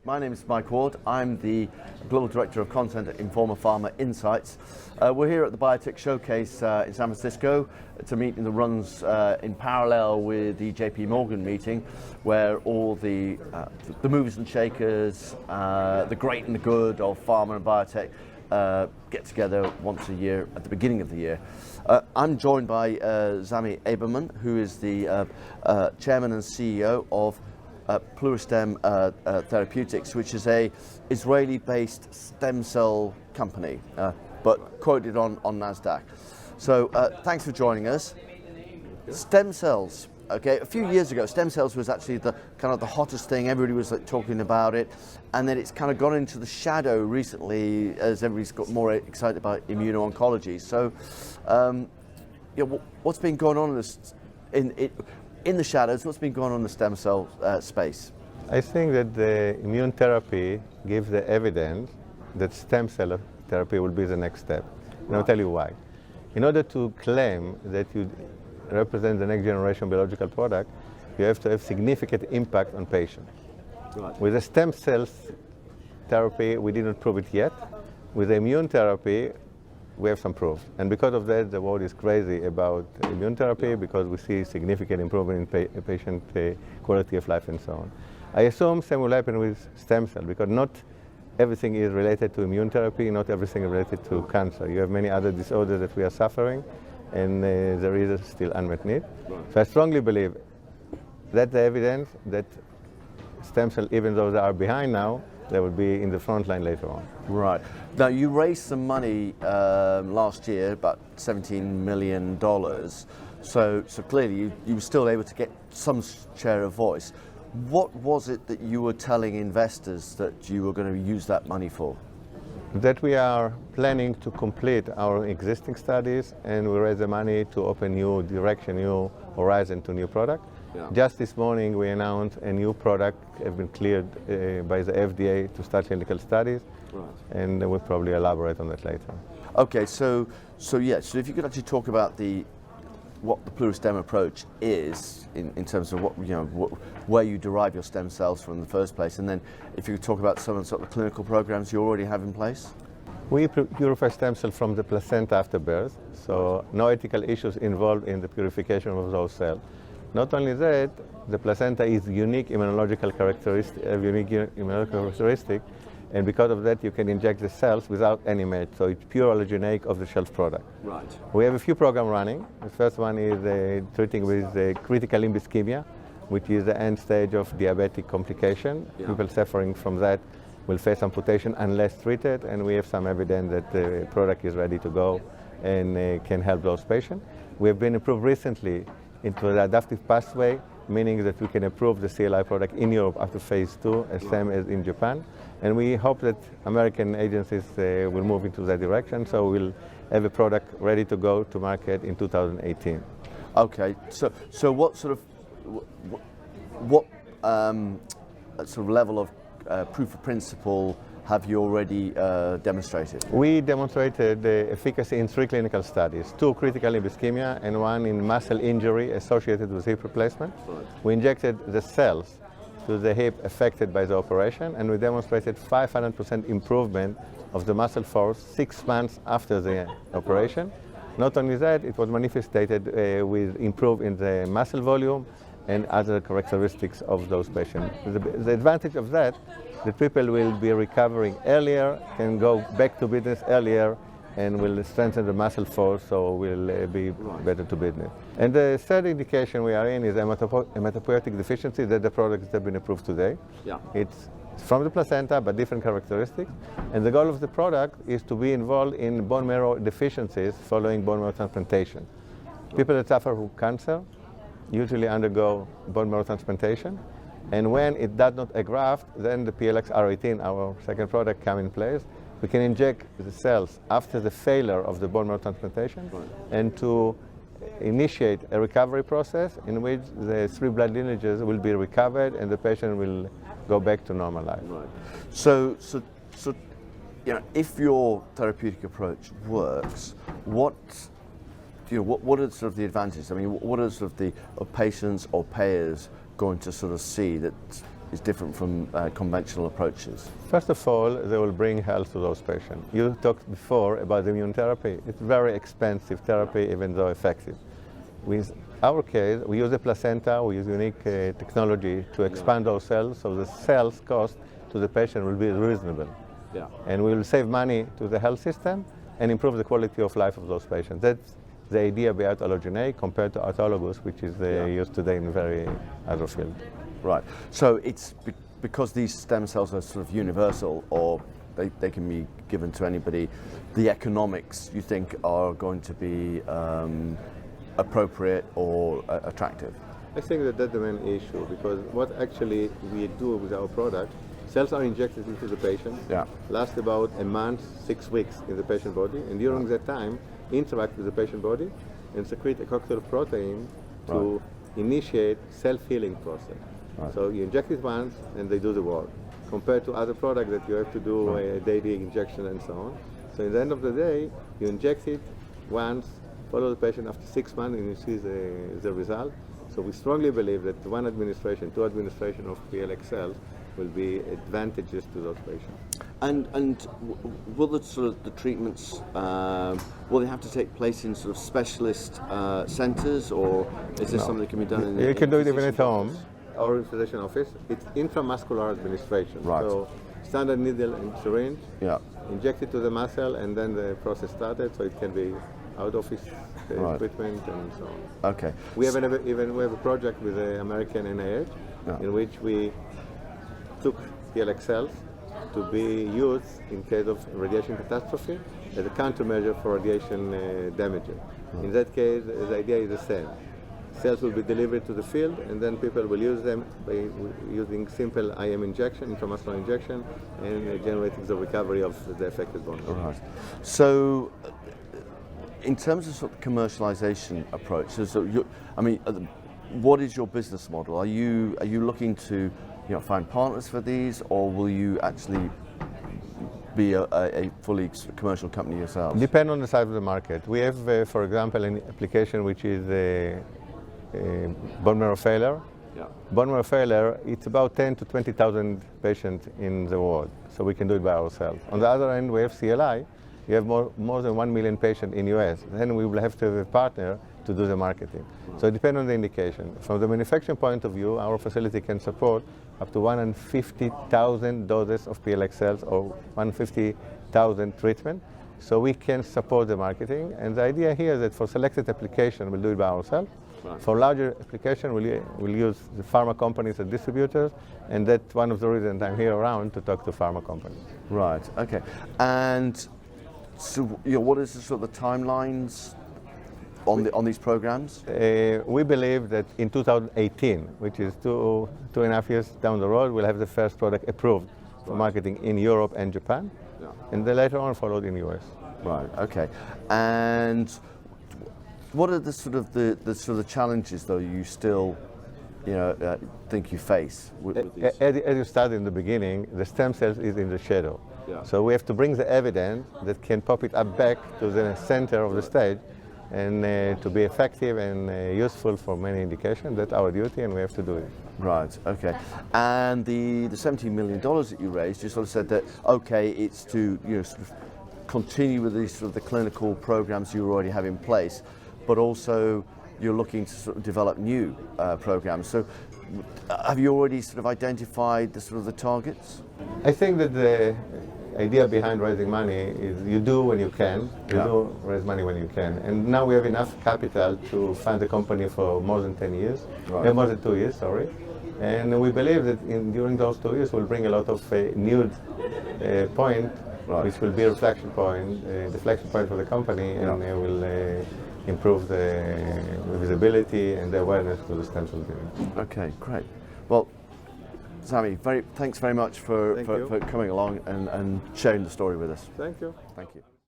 My name is Mike Ward. I'm the Global Director of Content at Informa Pharma Insights. We're here at the Biotech Showcase in San Francisco. It's a meeting that runs in parallel with the JP Morgan meeting, where all the movers and shakers, the great and the good of pharma and biotech get together once a year at the beginning of the year. I'm joined by Zami Aberman, who is the Chairman and CEO of Pluristem Therapeutics, which is a Israeli-based stem cell company, but quoted on NASDAQ. So thanks for joining us. Stem cells. Okay, a few years ago, stem cells was actually the kind of the hottest thing. Everybody was talking about it, and then it's kind of gone into the shadow recently as everybody's got more excited about immuno-oncology. So, what's been going on in the shadows? What's been going on in the stem cell space? I think that the immune therapy gives the evidence that stem cell therapy will be the next step. And I'll tell you why. In order to claim that you represent the next generation biological product, you have to have significant impact on patients. Right. With the stem cells therapy, we didn't prove it yet. With the immune therapy, we have some proof. And because of that, the world is crazy about immune therapy, because we see significant improvement in patient quality of life and so on. I assume same will happen with stem cell, because not everything is related to immune therapy, not everything is related to cancer. You have many other disorders that we are suffering, and there is still unmet need. Right. So I strongly believe that the evidence that stem cell, even though they are behind now, they will be in the front line later on. Right. Now, you raised some money last year, about $17 million. So clearly you were still able to get some share of voice. What was it that you were telling investors that you were going to use that money for? That we are planning to complete our existing studies, and we raise the money to open new direction, new horizon to new product. Yeah. Just this morning we announced a new product has been cleared by the FDA to start clinical studies. Right. And we'll probably elaborate on that later. Okay, so if you could actually talk about what the Pluristem approach is in terms of where you derive your stem cells from in the first place, and then if you could talk about some of the sort of clinical programs you already have in place. We purify stem cells from the placenta after birth, so no ethical issues involved in the purification of those cells. Not only that, the placenta is unique immunological characteristic, and because of that you can inject the cells without any match, so it's pure allogeneic of the shelf product. Right. We have a few programs running. The first one is treating with critical limb ischemia, which is the end stage of diabetic complication. Yeah. People suffering from that will face amputation unless treated, and we have some evidence that the product is ready to go and can help those patients. We have been approved recently into the adaptive pathway, meaning that we can approve the CLI product in Europe after phase 2, as same as in Japan. And we hope that American agencies will move into that direction, so we'll have a product ready to go to market in 2018. Okay, so what sort of level of proof of principle have you already demonstrated? We demonstrated the efficacy in 3 clinical studies, 2 critical limb ischemia and 1 in muscle injury associated with hip replacement. Right. We injected the cells to the hip affected by the operation, and we demonstrated 500% improvement of the muscle force 6 months after the operation. Not only that, it was manifested with improvement in the muscle volume and other characteristics of those patients. The advantage of that, the people will be recovering earlier, can go back to business earlier, and will strengthen the muscle force, so will be better to business. And the third indication we are in is hematopoietic deficiency, that the products have been approved today. Yeah. It's from the placenta, but different characteristics. And the goal of the product is to be involved in bone marrow deficiencies following bone marrow transplantation. People that suffer from cancer usually undergo bone marrow transplantation, and when it does not graft, then the PLX-R18, our second product, come in place. We can inject the cells after the failure of the bone marrow transplantation, and to initiate a recovery process in which the 3 blood lineages will be recovered and the patient will go back to normal life. Right. So if your therapeutic approach works, what are sort of the advantages? I mean, what are sort of the patients or payers going to sort of see that is different from conventional approaches? First of all, they will bring health to those patients. You talked before about the immune therapy. It's very expensive therapy, even though effective. With our case, we use a placenta, we use unique technology to expand those cells, so the cells cost to the patient will be reasonable. Yeah. And we will save money to the health system and improve the quality of life of those patients. That's the idea behind allogeneic compared to autologous, which is used today in very other field. Right. So it's because these stem cells are sort of universal, or they can be given to anybody, the economics, you think, are going to be appropriate or attractive? I think that that's the main issue, because what actually we do with our product, cells are injected into the patient, last about a month, 6 weeks in the patient body, and during that time interact with the patient body and secrete a cocktail of protein to initiate self-healing process. Right. So you inject it once and they do the work, compared to other products that you have to do a daily injection and so on. So at the end of the day, you inject it once, follow the patient after 6 months, and you see the result. So we strongly believe that 1 administration, 2 administration of PLX cells will be advantageous to those patients. And will the sort of the treatments will they have to take place in sort of specialist centres, or is this something that can be done in? You can do it even at home or in physician office. It's intramuscular administration. Right. So standard needle and syringe. Yeah. Inject it to the muscle, and then the process started. So it can be out office treatment and so on. Okay. We have a project with the American NIH in which we took PLX cells to be used in case of radiation catastrophe as a countermeasure for radiation damaging. In that case, the idea is the same. Cells will be delivered to the field, and then people will use them by using simple IM injection, intramuscular injection, and generating the recovery of the affected bone. Right. So, in terms of sort of commercialization approach, what is your business model? Are you looking to find partners for these, or will you actually be a fully commercial company yourselves? Depend on the size of the market. We have, for example, an application which is bone marrow failure. Yeah. Bone marrow failure, it's about 10 to 20,000 patients in the world, so we can do it by ourselves. On the other end, we have CLI. You have more than 1 million patients in US. Then we will have to have a partner to do the marketing. So it depends on the indication. From the manufacturing point of view, our facility can support up to 150,000 doses of PLX cells, or 150,000 treatment. So we can support the marketing. And the idea here is that for selected application, we'll do it by ourselves. Right. For larger application, we'll use the pharma companies as distributors, and that's one of the reasons I'm here around to talk to pharma companies. Right. Okay. And so, what is the sort of the timelines on these programs? We believe that in 2018, which is 2.5 years down the road, we'll have the first product approved for marketing in Europe and Japan, and then later on followed in US. Right. Okay. And what are the sort of challenges, though, you still think you face with these? As you started in the beginning, the stem cells is in the shadow. Yeah. So we have to bring the evidence that can pop it up back to the center of the stage, and to be effective and useful for many indications. That's our duty, and we have to do it. Right. Okay. And the $17 million that you raised, you sort of said that it's to sort of continue with these sort of the clinical programs you already have in place, but also you're looking to sort of develop new programs. So have you already sort of identified the sort of the targets? I think that the idea behind raising money is you do when you can. You do raise money when you can. And now we have enough capital to fund the company for more than 10 years, more than 2 years, sorry. And we believe that during those 2 years we'll bring a lot of new point, which will be a reflection point, deflection point for the company, and it will improve the visibility and the awareness to the stem cell giving. Okay, great. Well, Zami, thanks very much for coming along and sharing the story with us. Thank you. Thank you.